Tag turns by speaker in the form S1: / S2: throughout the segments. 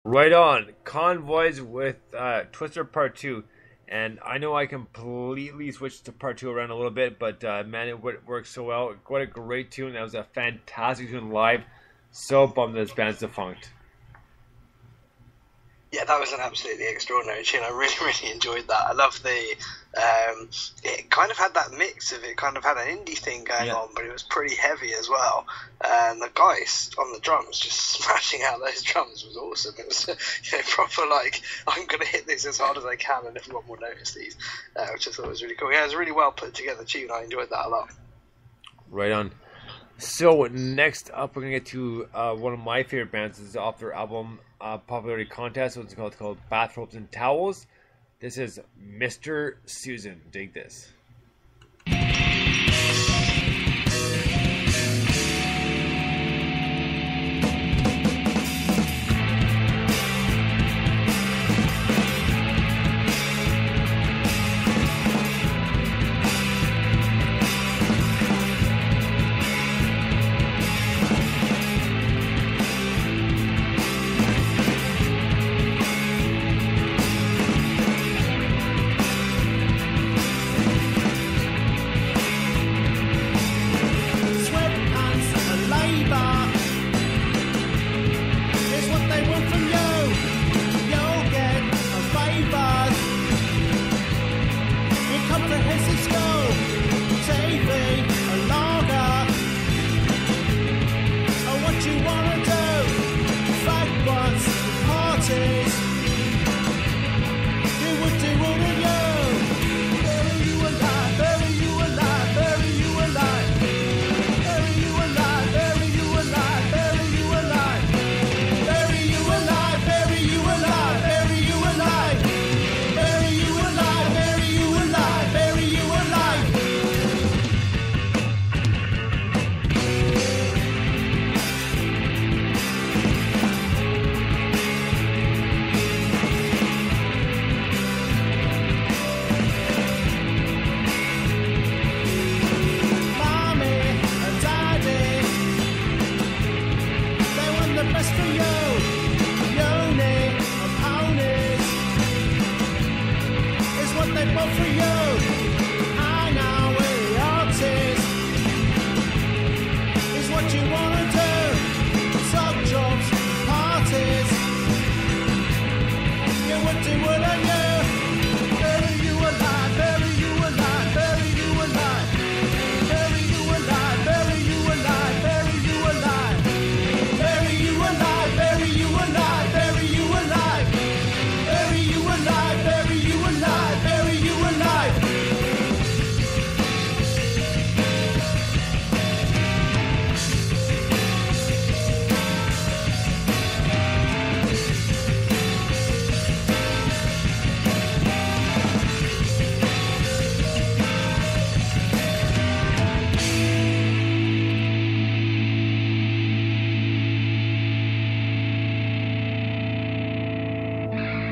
S1: Right on. Convoys with Twister Part 2. And I know I completely switched to Part 2 around a little bit, but man, it worked so well. What a great tune. That was a fantastic tune live. So bummed that this band's defunct.
S2: Yeah, that was an absolutely extraordinary tune. I really, really enjoyed that. I love the... it kind of had that mix of it kind of had an indie thing going on, but it was pretty heavy as well. And the guys on the drums just smashing out those drums was awesome. It was proper like, I'm going to hit this as hard as I can and everyone will notice these, which I thought was really cool. Yeah, it was a really well put together tune. I enjoyed that a lot.
S1: Right on. So next up, we're going to get to one of my favorite bands. This is off their album Popularity Contest. What's it called? Bathrobes and Towels. This is Mr. Susan. Dig this.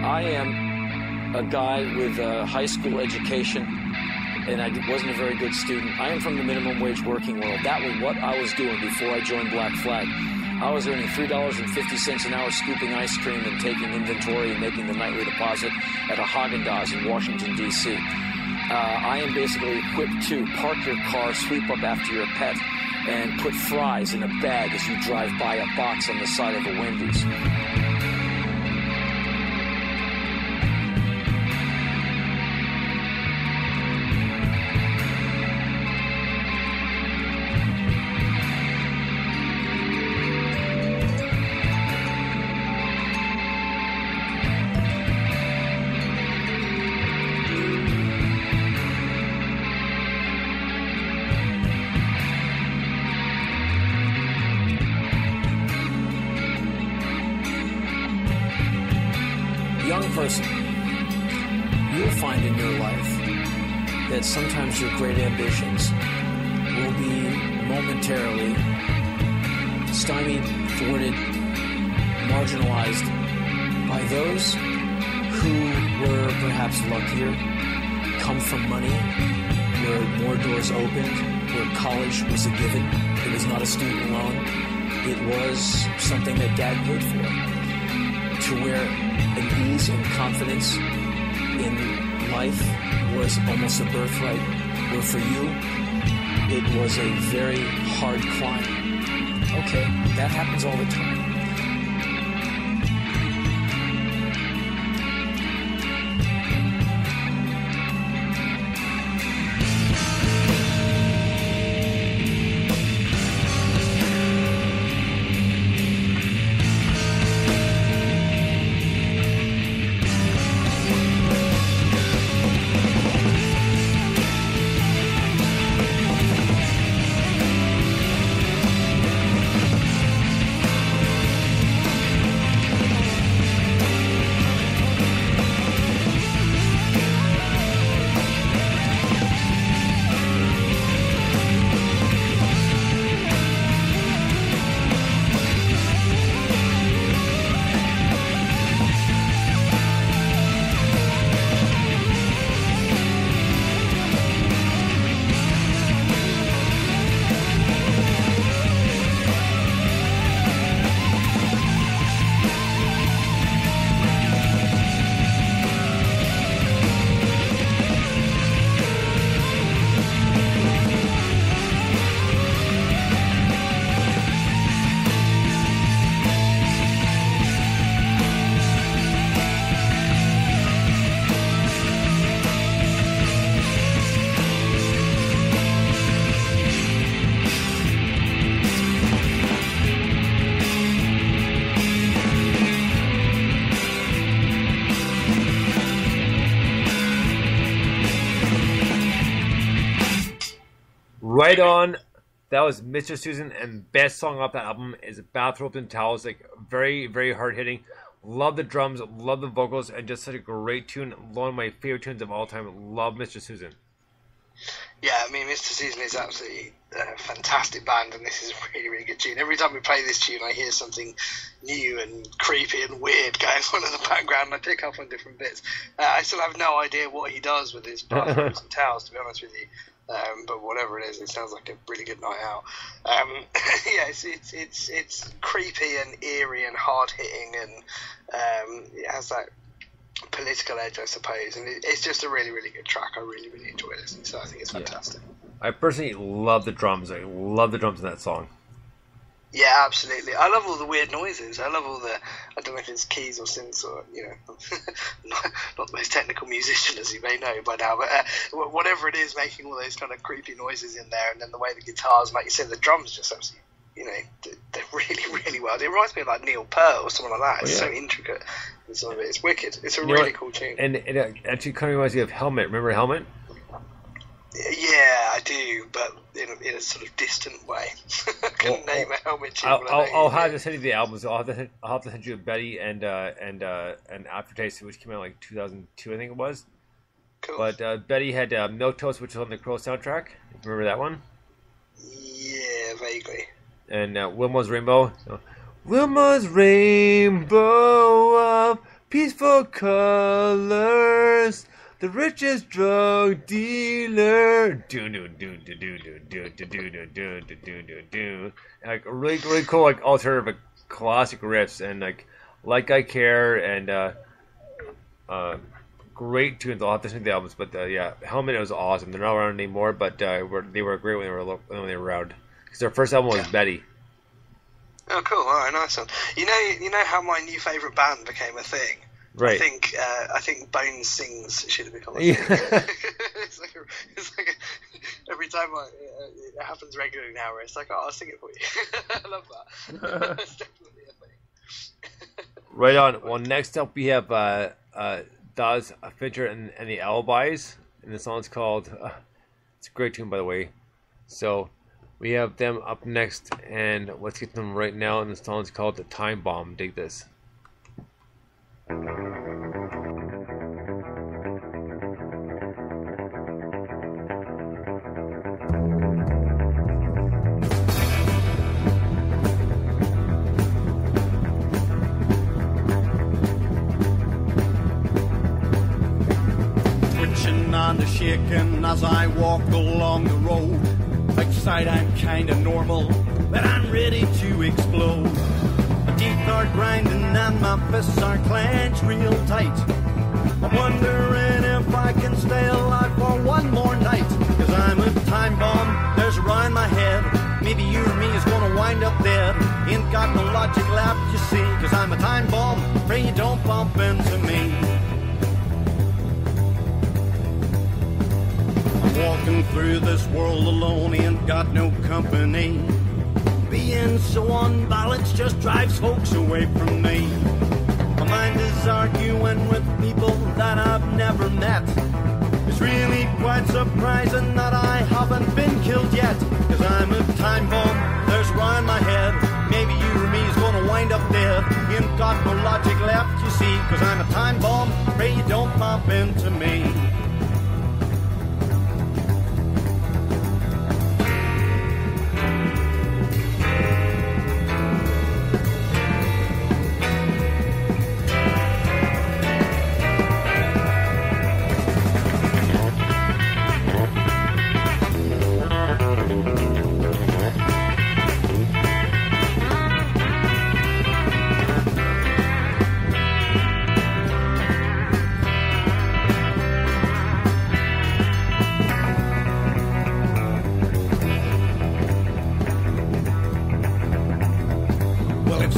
S3: I am a guy with a high school education, and I wasn't a very good student. I am from the minimum wage working world. That was what I was doing before I joined Black Flag. I was earning $3.50 an hour scooping ice cream and taking inventory and making the nightly deposit at a Haagen-Dazs in Washington, D.C. I am basically equipped to park your car, sweep up after your pet, and put fries in a bag as you drive by a box on the side of a Wendy's. Young person, you'll find in your life that sometimes your great ambitions will be momentarily stymied, thwarted, marginalized by those who were perhaps luckier, come from money, where more doors opened, where college was a given. It was not a student loan. It was something that Dad paid for. to where an ease and confidence in life was almost a birthright, where for you, it was a very hard climb. Okay, that happens all the time.
S1: Right on. That was Mr. Susan, and best song off that album is Bathrobes and Towels. Like, very, very hard hitting. Love the drums, love the vocals, and just such a great tune. One of my favorite tunes of all time. Love Mr. Susan.
S2: Yeah, I mean, Mr. Susan is absolutely a fantastic band, and this is a really, really good tune. Every time we play this tune, I hear something new and creepy and weird going on in the background, and I pick up on different bits. I still have no idea what he does with his bathrobes and towels, to be honest with you. But whatever it is, it sounds like a really good night out. Yeah, it's creepy and eerie and hard hitting, and it has that political edge, I suppose. And it's just a really, really good track. I really, really enjoy listening. So I think it's fantastic.
S1: Yeah. I personally love the drums. I love the drums in that song.
S2: Yeah, absolutely. I love all the weird noises. I love all the, I don't know if it's keys or synths or, you know, not the most technical musician, as you may know by now, but whatever it is, making all those kind of creepy noises in there, and then the way the guitars, like you said, the drums just absolutely, you know, they're really, really well. It reminds me of like Neil Peart or someone like that. It's so intricate. And some of it, it's wicked. It's a really cool tune.
S1: And it actually kind of reminds me of Helmet. Remember Helmet?
S2: Yeah, I do, but in a sort of distant way. I couldn't name a Helmet tune.
S1: I'll have to send you the albums. I'll have to send you Betty and Aftertaste, which came out like 2002, I think it was.
S2: Cool.
S1: But Betty had Milk Toast, which was on the Crow soundtrack. Remember that one?
S2: Yeah, vaguely.
S1: And Wilma's Rainbow. Wilma's rainbow of peaceful colors. The richest drug dealer. Do do do do do do do do do do do do do do. Like really, really cool, like alternative, like, classic riffs, and like I Care, and great tunes. I'll have to sing the albums, but yeah, Helmet was awesome. They're not around anymore, but they were great when they were around. Because their first album was Betty.
S2: Oh, cool! All right, nice one. You know how my new favourite band became a thing.
S1: Right.
S2: I think Bones Sings should have become a
S1: thing.
S2: it's like every time it happens regularly now, where it's like, oh, I'll sing it for you. I love that. It's definitely a thing.
S1: Right on. Well, next up we have Daz Fincher and the Alibis, and the song's called. It's a great tune, by the way. So we have them up next, and let's get them right now. And the song's called "The Time Bomb." Dig this.
S4: Twitching on the shaking as I walk along the road. Outside I'm kinda normal, but I'm ready to explode. teeth are grinding and my fists are clenched real tight. I'm wondering if I can stay alive for one more night. Cause I'm a time bomb, there's around my head. Maybe you or me is gonna wind up dead. Ain't got no logic left, you see. Cause I'm a time bomb, pray you don't bump into me. I'm walking through this world alone, ain't got no company. Being so unbalanced just drives folks away from me. My mind is arguing with people that I've never met. It's really quite surprising that I haven't been killed yet. Cause I'm a time bomb, there's around my head. Maybe you or me is gonna wind up dead. Ain't got no logic left, you see. Cause I'm a time bomb, pray you don't bump into me.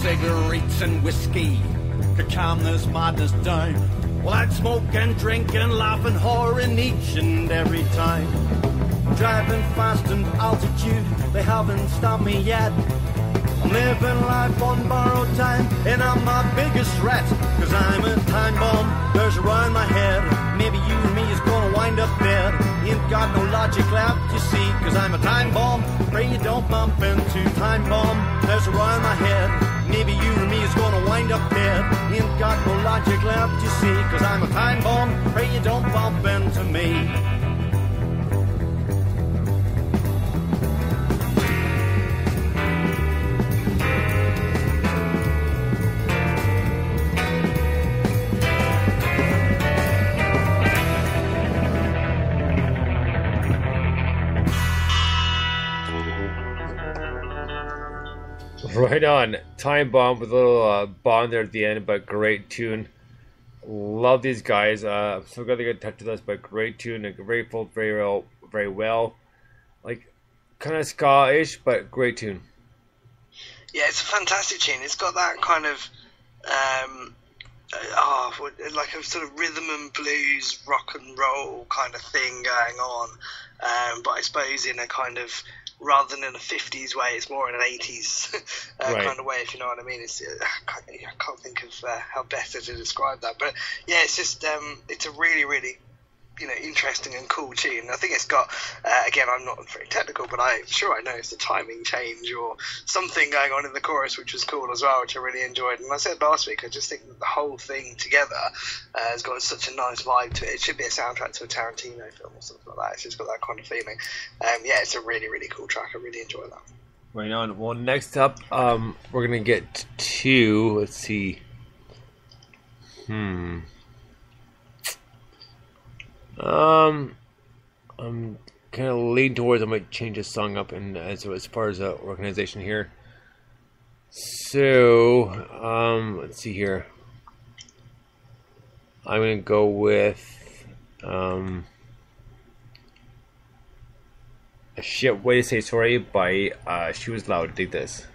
S4: Cigarettes and whiskey could calm this madness down. Well, I'd smoke and drink and laugh and whoring each and every time. Driving fast in altitude, they haven't stopped me yet. I'm living life on borrowed time, and I'm my biggest threat. Cause I'm a time bomb, there's around my head. Maybe you and me is gonna wind up dead. Ain't got no logic left, you see. Cause I'm a time bomb, pray you don't bump into. Time bomb, there's around my head. Maybe you and me is gonna wind up dead. Ain't got no logic left, you see. Cause I'm a time bomb, pray you don't bump into me.
S1: Right on. Time Bomb with a little bomb there at the end, but great tune. Love these guys. I'm so glad they got in touch with us, but great tune. And very full, very well. Like, kind of ska-ish, but great tune.
S2: Yeah, it's a fantastic tune. It's got that kind of, like a sort of rhythm and blues, rock and roll kind of thing going on. But I suppose in a kind of, rather than in a 50s way, it's more in an 80s
S1: right.
S2: kind of way, if you know what I mean. It's I can't think of how better to describe that. But yeah, it's just it's a really, really interesting and cool tune. I think it's got, again, I'm not very technical, but I'm sure I noticed a timing change or something going on in the chorus, which was cool as well, which I really enjoyed. And I said last week, I just think that the whole thing together has got such a nice vibe to it. It should be a soundtrack to a Tarantino film or something like that. It's just got that kind of feeling. Yeah, it's a really, really cool track. I really enjoy that.
S1: Right on. Well, next up, we're going to get to, let's see. I'm kind of leaning towards I might change this song up and as far as the organization here. So, let's see here. I'm going to go with A Shit Way to Say Sorry by She Was Loud. Dig this.